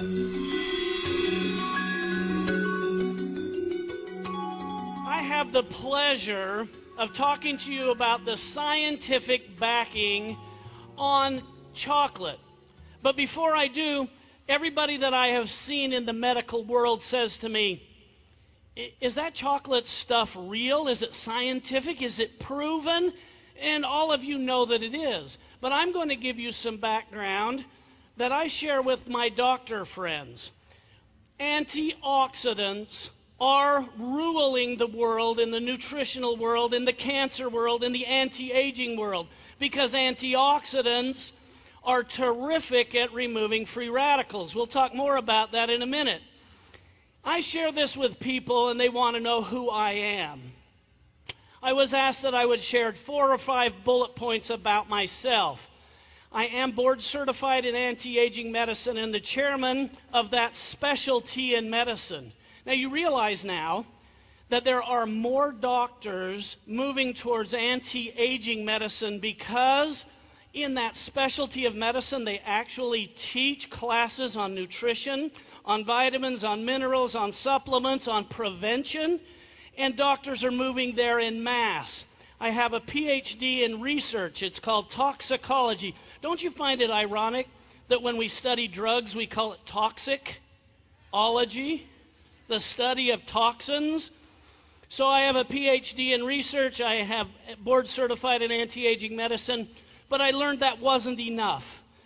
I have the pleasure of talking to you about the scientific backing on chocolate. But before I do, everybody that I have seen in the medical world says to me, is that chocolate stuff real? Is it scientific? Is it proven? And all of you know that it is. But I'm going to give you some background that I share with my doctor friends. Antioxidants are ruling the world, in the nutritional world, in the cancer world, in the anti-aging world, because antioxidants are terrific at removing free radicals. We'll talk more about that in a minute. I share this with people and they want to know who I am. I was asked that I would share 4 or 5 bullet points about myself. I am board certified in anti-aging medicine and the chairman of that specialty in medicine. Now you realize now that there are more doctors moving towards anti-aging medicine because in that specialty of medicine they actually teach classes on nutrition, on vitamins, on minerals, on supplements, on prevention, and doctors are moving there en masse. I have a PhD in research. It's called toxicology. Don't you find it ironic that when we study drugs, we call it toxicology, the study of toxins? So I have a PhD in research. I have board certified in anti-aging medicine, but I learned that wasn't enough.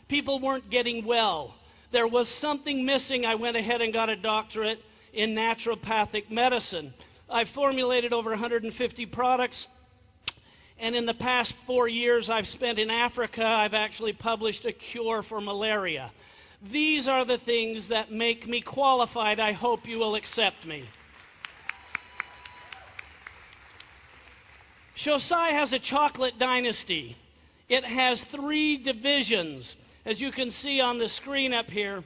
People weren't getting well. There was something missing. I went ahead and got a doctorate in naturopathic medicine. I've formulated over 150 products. And in the past 4 years I've spent in Africa, I've actually published a cure for malaria. These are the things that make me qualified. I hope you will accept me. Xocai has a chocolate dynasty. It has 3 divisions. As you can see on the screen up here,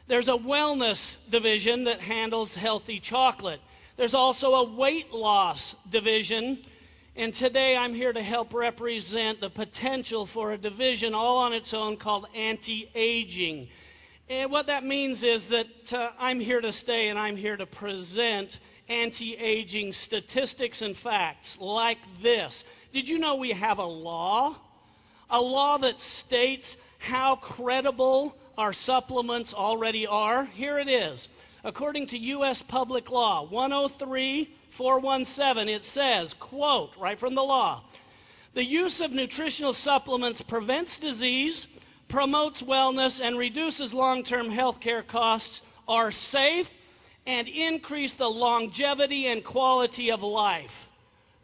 there's a wellness division that handles healthy chocolate. There's also a weight loss division. And today I'm here to help represent the potential for a division all on its own called anti-aging. And what that means is that I'm here to stay and I'm here to present anti-aging statistics and facts like this. Did you know we have a law? A law that states how credible our supplements already are? Here it is. According to U.S. Public Law 103-417, it says, quote, right from the law, the use of nutritional supplements prevents disease, promotes wellness, and reduces long-term health care costs, are safe, and increase the longevity and quality of life.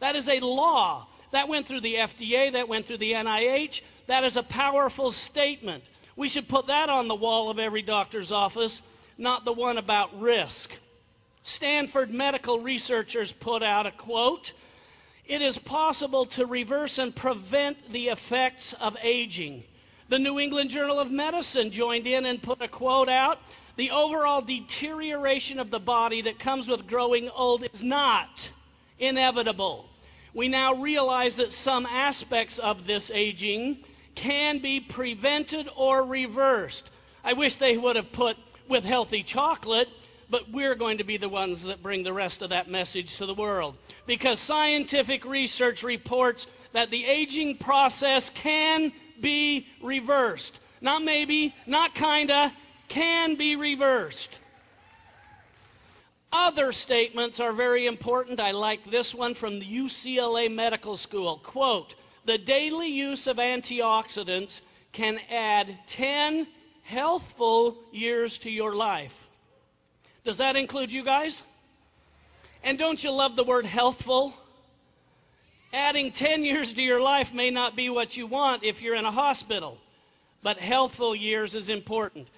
That is a law. That went through the FDA, that went through the NIH. That is a powerful statement. We should put that on the wall of every doctor's office, not the one about risk. Stanford medical researchers put out a quote, it is possible to reverse and prevent the effects of aging. The New England Journal of Medicine joined in and put a quote out, the overall deterioration of the body that comes with growing old is not inevitable. We now realize that some aspects of this aging can be prevented or reversed. I wish they would have put with healthy chocolate, but we're going to be the ones that bring the rest of that message to the world. Because scientific research reports that the aging process can be reversed. Not maybe, not kinda, can be reversed. Other statements are very important. I like this one from the UCLA Medical School. Quote, the daily use of antioxidants can add 10 healthful years to your life. Does that include you guys? And don't you love the word healthful? Adding 10 years to your life may not be what you want if you're in a hospital, but healthful years is important.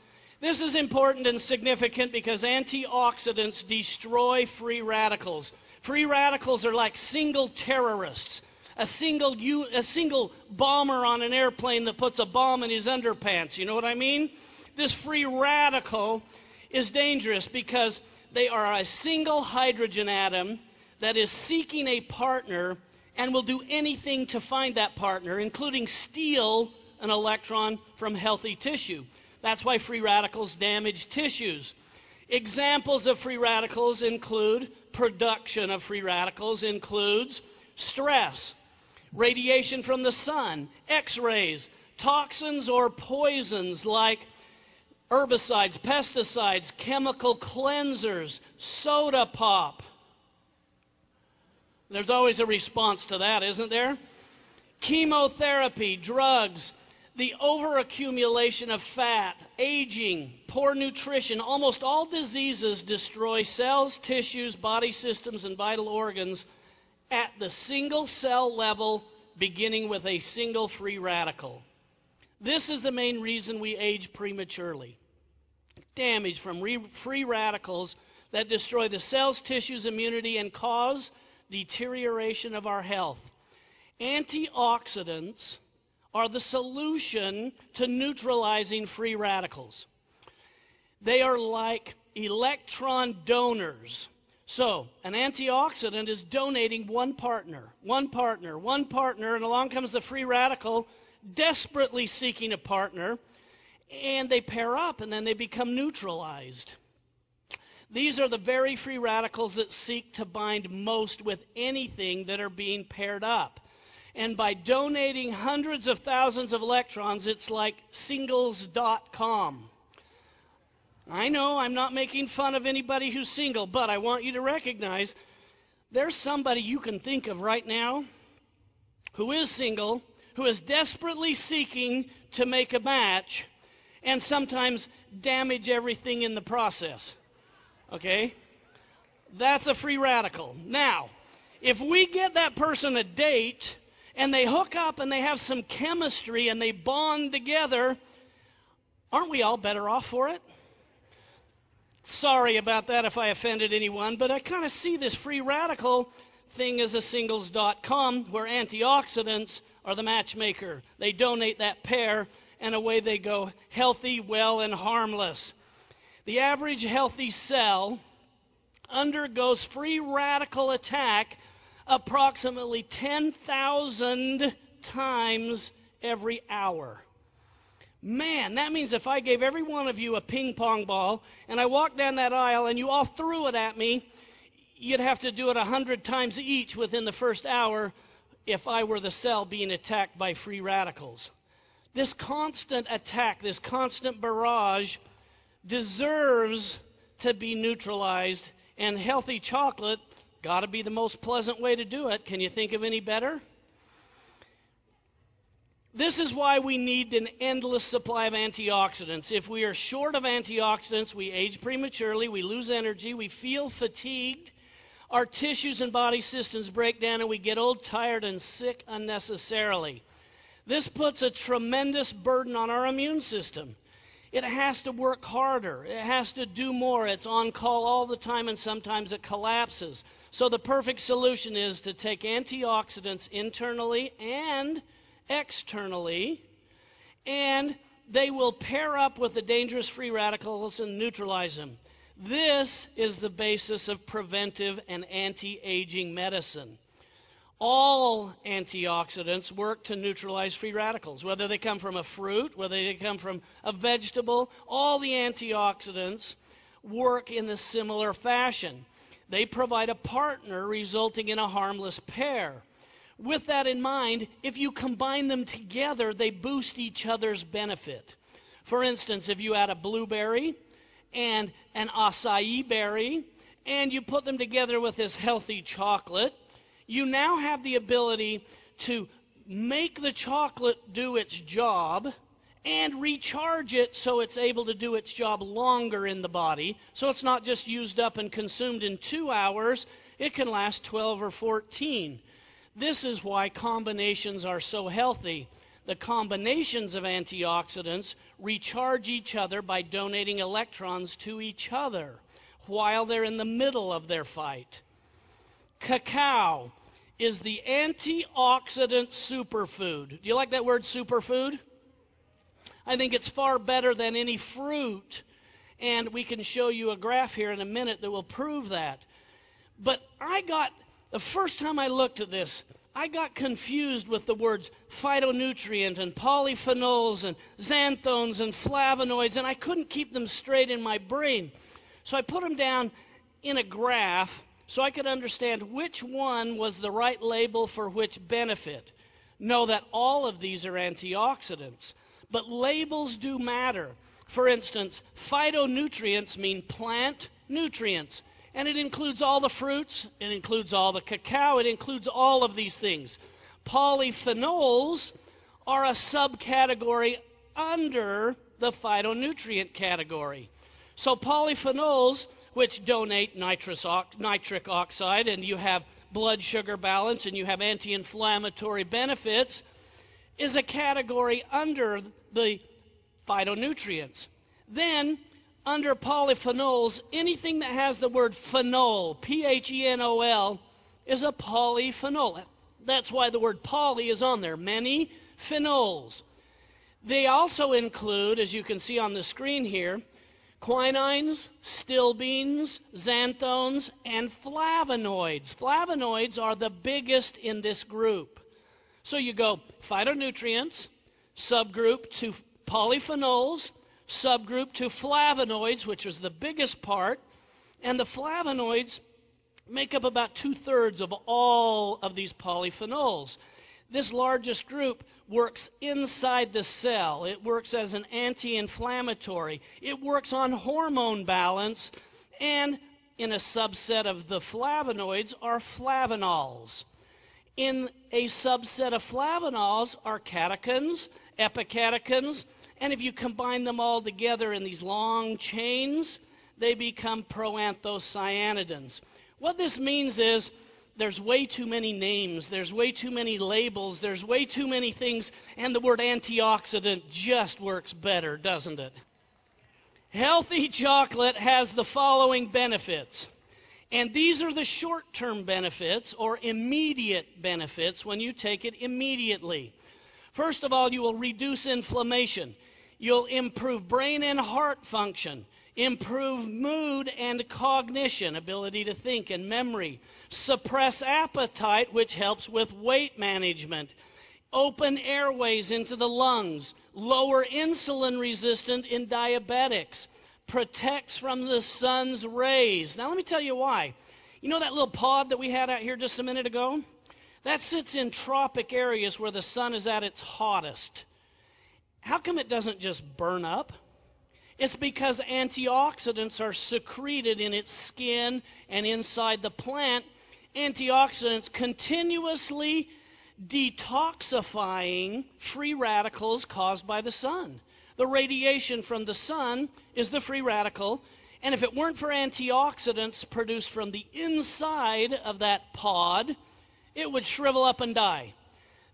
This is important and significant because antioxidants destroy free radicals. Free radicals are like single terrorists. A single bomber on an airplane that puts a bomb in his underpants. You know what I mean? This free radical is dangerous because they are a single hydrogen atom that is seeking a partner and will do anything to find that partner, including steal an electron from healthy tissue. That's why free radicals damage tissues. Examples of free radicals include production of free radicals includes stress, radiation from the sun, X-rays, toxins or poisons like herbicides, pesticides, chemical cleansers, soda pop. There's always a response to that, isn't there? Chemotherapy, drugs, the overaccumulation of fat, aging, poor nutrition. Almost all diseases destroy cells, tissues, body systems, and vital organs at the single cell level, beginning with a single free radical. This is the main reason we age prematurely. Damage from free radicals that destroy the cells, tissues, immunity, and cause deterioration of our health. Antioxidants are the solution to neutralizing free radicals. They are like electron donors. So, an antioxidant is donating one partner, and along comes the free radical, desperately seeking a partner, and they pair up, and then they become neutralized. These are the very free radicals that seek to bind most with anything that are being paired up. And by donating hundreds of thousands of electrons, it's like singles.com. I know I'm not making fun of anybody who's single, but I want you to recognize there's somebody you can think of right now who is single, who is desperately seeking to make a match, and sometimes damage everything in the process. Okay? That's a free radical. Now, if we get that person a date, and they hook up and they have some chemistry and they bond together, aren't we all better off for it? Sorry about that if I offended anyone, but I kind of see this free radical thing as a singles.com where antioxidants are the matchmaker. They donate that pair and away they go, healthy, well, and harmless. The average healthy cell undergoes free radical attack approximately 10,000 times every hour. Man, that means if I gave every one of you a ping pong ball and I walked down that aisle and you all threw it at me, you'd have to do it 100 times each within the first hour if I were the cell being attacked by free radicals. This constant attack, this constant barrage deserves to be neutralized, and healthy chocolate got to be the most pleasant way to do it. Can you think of any better? This is why we need an endless supply of antioxidants. If we are short of antioxidants, we age prematurely, we lose energy, we feel fatigued, our tissues and body systems break down, and we get old, tired, and sick unnecessarily. This puts a tremendous burden on our immune system. It has to work harder. It has to do more. It's on call all the time, and sometimes it collapses. So the perfect solution is to take antioxidants internally and externally, and they will pair up with the dangerous free radicals and neutralize them. This is the basis of preventive and anti-aging medicine. All antioxidants work to neutralize free radicals, whether they come from a fruit, whether they come from a vegetable. All the antioxidants work in a similar fashion. They provide a partner resulting in a harmless pair. With that in mind, if you combine them together, they boost each other's benefit. For instance, if you add a blueberry and an acai berry, and you put them together with this healthy chocolate, you now have the ability to make the chocolate do its job and recharge it so it's able to do its job longer in the body. So it's not just used up and consumed in 2 hours. It can last 12 or 14. This is why combinations are so healthy. The combinations of antioxidants recharge each other by donating electrons to each other while they're in the middle of their fight. Cacao is the antioxidant superfood. Do you like that word, superfood? I think it's far better than any fruit, and we can show you a graph here in a minute that will prove that. But the first time I looked at this, I got confused with the words phytonutrient and polyphenols and xanthones and flavonoids, and I couldn't keep them straight in my brain. So I put them down in a graph so I could understand which one was the right label for which benefit. Know that all of these are antioxidants, but labels do matter. For instance, phytonutrients mean plant nutrients, and it includes all the fruits, it includes all the cacao, it includes all of these things. Polyphenols are a subcategory under the phytonutrient category. So polyphenols, which donate nitric oxide, and you have blood sugar balance, and you have anti-inflammatory benefits, is a category under the phytonutrients. Then, under polyphenols, anything that has the word phenol, P-H-E-N-O-L, is a polyphenol. That's why the word poly is on there, many phenols. They also include, as you can see on the screen here, quinines, stilbenes, xanthones, and flavonoids. Flavonoids are the biggest in this group. So you go phytonutrients, subgroup to polyphenols, subgroup to flavonoids, which is the biggest part, and the flavonoids make up about 2/3 of all of these polyphenols. This largest group works inside the cell. It works as an anti-inflammatory. It works on hormone balance, and in a subset of the flavonoids are flavonols. In a subset of flavonols are catechins, epicatechins, and if you combine them all together in these long chains, they become proanthocyanidins. What this means is there's way too many names, there's way too many labels, there's way too many things, and the word antioxidant just works better, doesn't it? Healthy chocolate has the following benefits. And these are the short-term benefits or immediate benefits when you take it immediately. First of all, you will reduce inflammation. You'll improve brain and heart function, improve mood and cognition, ability to think and memory, suppress appetite, which helps with weight management, open airways into the lungs, lower insulin resistance in diabetics, protects from the sun's rays. Now let me tell you why. You know that little pod that we had out here just a minute ago? That sits in tropic areas where the sun is at its hottest. How come it doesn't just burn up? It's because antioxidants are secreted in its skin and inside the plant. Antioxidants continuously detoxifying free radicals caused by the sun. The radiation from the sun is the free radical, and if it weren't for antioxidants produced from the inside of that pod, it would shrivel up and die.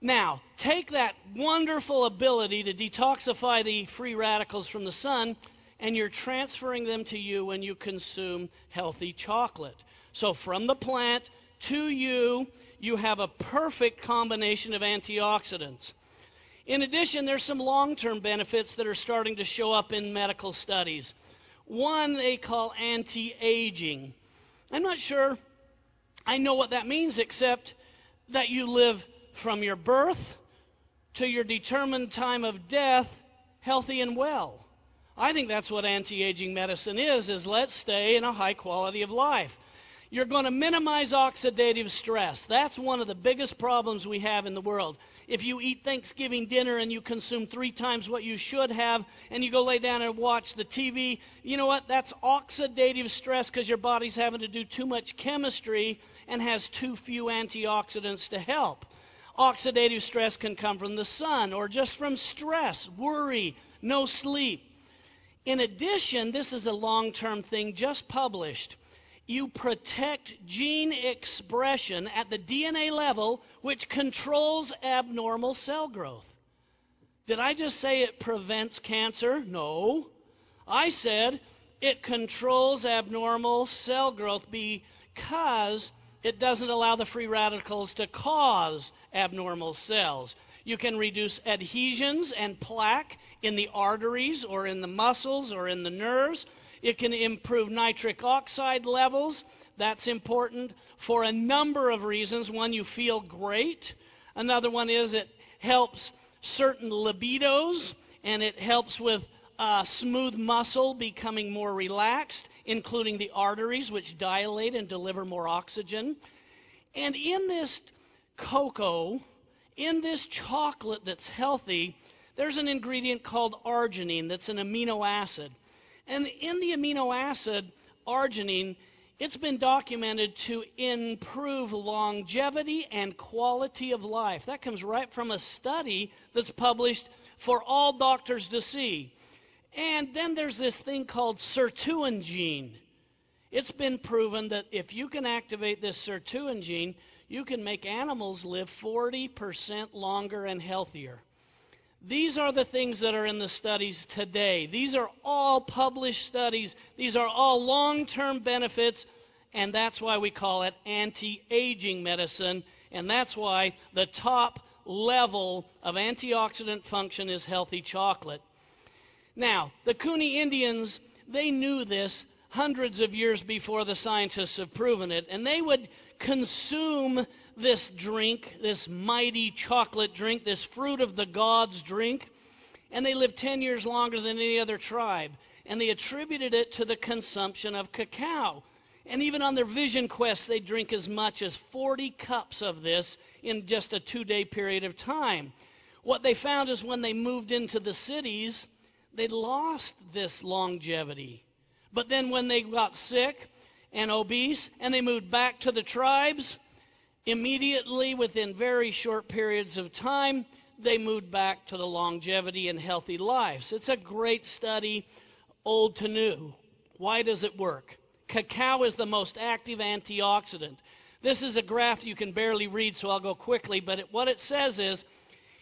Now, take that wonderful ability to detoxify the free radicals from the sun, and you're transferring them to you when you consume healthy chocolate. So from the plant to you, you have a perfect combination of antioxidants. In addition, there's some long-term benefits that are starting to show up in medical studies. One they call anti-aging. I'm not sure I know what that means, except that you live from your birth to your determined time of death healthy and well. I think that's what anti-aging medicine is let's stay in a high quality of life. You're going to minimize oxidative stress. That's one of the biggest problems we have in the world. If you eat Thanksgiving dinner and you consume 3 times what you should have, and you go lay down and watch the TV, you know what? That's oxidative stress because your body's having to do too much chemistry and has too few antioxidants to help. Oxidative stress can come from the sun or just from stress, worry, no sleep. In addition, this is a long-term thing just published. You protect gene expression at the DNA level, which controls abnormal cell growth. Did I just say it prevents cancer? No. I said it controls abnormal cell growth because it doesn't allow the free radicals to cause abnormal cells. You can reduce adhesions and plaque in the arteries or in the muscles or in the nerves. It can improve nitric oxide levels. That's important for a number of reasons. One, you feel great. Another one is it helps certain libidos, and it helps with smooth muscle becoming more relaxed, including the arteries, which dilate and deliver more oxygen. And in this cocoa, in this chocolate that's healthy, there's an ingredient called arginine that's an amino acid. And in the amino acid, arginine, it's been documented to improve longevity and quality of life. That comes right from a study that's published for all doctors to see. And then there's this thing called sirtuin gene. It's been proven that if you can activate this sirtuin gene, you can make animals live 40% longer and healthier. These are the things that are in the studies today. These are all published studies. These are all long-term benefits, and that's why we call it anti-aging medicine, and that's why the top level of antioxidant function is healthy chocolate. Now, the Cooney Indians, they knew this hundreds of years before the scientists have proven it, and they would consume this drink, this mighty chocolate drink, this fruit of the gods drink, and they lived 10 years longer than any other tribe. And they attributed it to the consumption of cacao. And even on their vision quest, they drink as much as 40 cups of this in just a 2-day period of time. What they found is when they moved into the cities, they lost this longevity. But then when they got sick and obese and they moved back to the tribes, immediately within very short periods of time, they moved back to the longevity and healthy lives. It's a great study, old to new. Why does it work? Cacao is the most active antioxidant. This is a graph you can barely read, so I'll go quickly, but what it says is,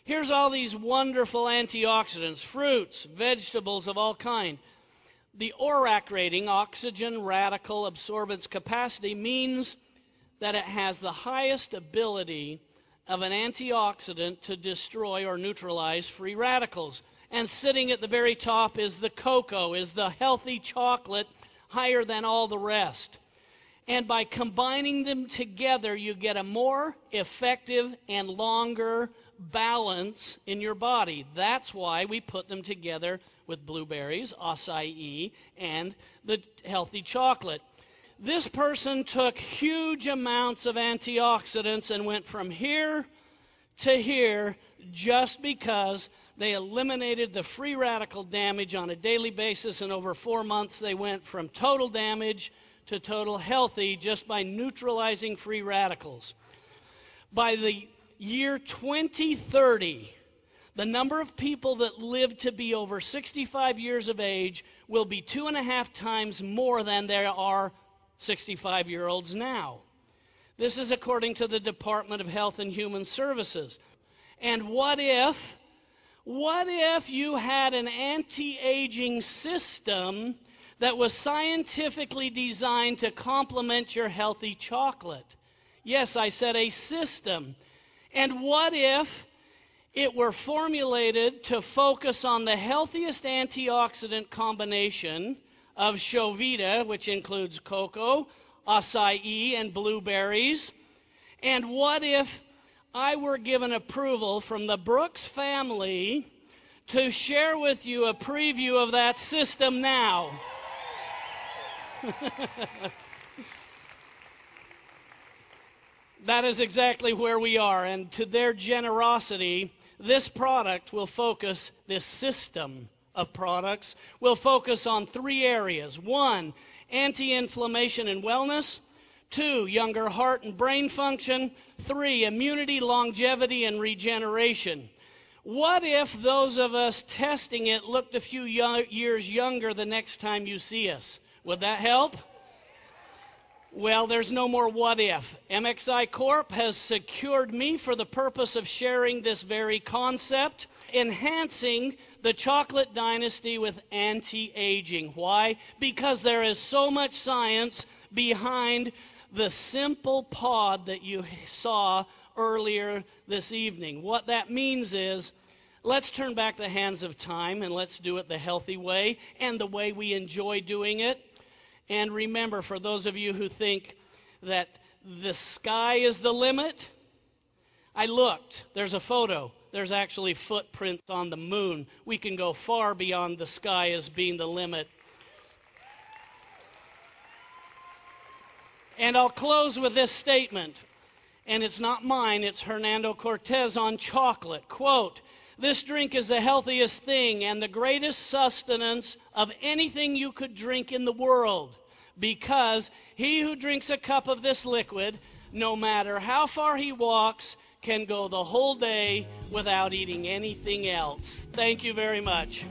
here's all these wonderful antioxidants, fruits, vegetables of all kinds. The ORAC rating, oxygen radical absorbance capacity, means that it has the highest ability of an antioxidant to destroy or neutralize free radicals. And sitting at the very top is the cocoa, is the healthy chocolate, higher than all the rest. And by combining them together, you get a more effective and longer balance in your body. That's why we put them together with blueberries, acai, and the healthy chocolate. This person took huge amounts of antioxidants and went from here to here just because they eliminated the free radical damage on a daily basis, and over 4 months they went from total damage to total healthy just by neutralizing free radicals. By the year 2030, the number of people that live to be over 65 years of age will be 2.5 times more than there are 65-year-olds now. This is according to the Department of Health and Human Services. And what if you had an anti-aging system that was scientifically designed to complement your healthy chocolate? Yes, I said a system. And what if it were formulated to focus on the healthiest antioxidant combination of Xocai, which includes cocoa, acai, and blueberries? And what if I were given approval from the Brooks family to share with you a preview of that system now? That is exactly where we are, and to their generosity, this product will focus, this system of products will focus on 3 areas. 1, anti-inflammation and wellness. 2, younger heart and brain function. 3, immunity, longevity, and regeneration. What if those of us testing it looked a few years younger the next time you see us? Would that help? Well, there's no more what if. MXI Corp has secured me for the purpose of sharing this very concept, enhancing the chocolate dynasty with anti-aging. Why? Because there is so much science behind the simple pod that you saw earlier this evening. What that means is, let's turn back the hands of time and let's do it the healthy way and the way we enjoy doing it. And remember, for those of you who think that the sky is the limit. I looked. There's a photo. There's actually footprints on the moon. We can go far beyond the sky as being the limit. And I'll close with this statement. And it's not mine, it's Hernando Cortez on chocolate. Quote, "This drink is the healthiest thing and the greatest sustenance of anything you could drink in the world, because he who drinks a cup of this liquid, no matter how far he walks, can go the whole day without eating anything else." Thank you very much.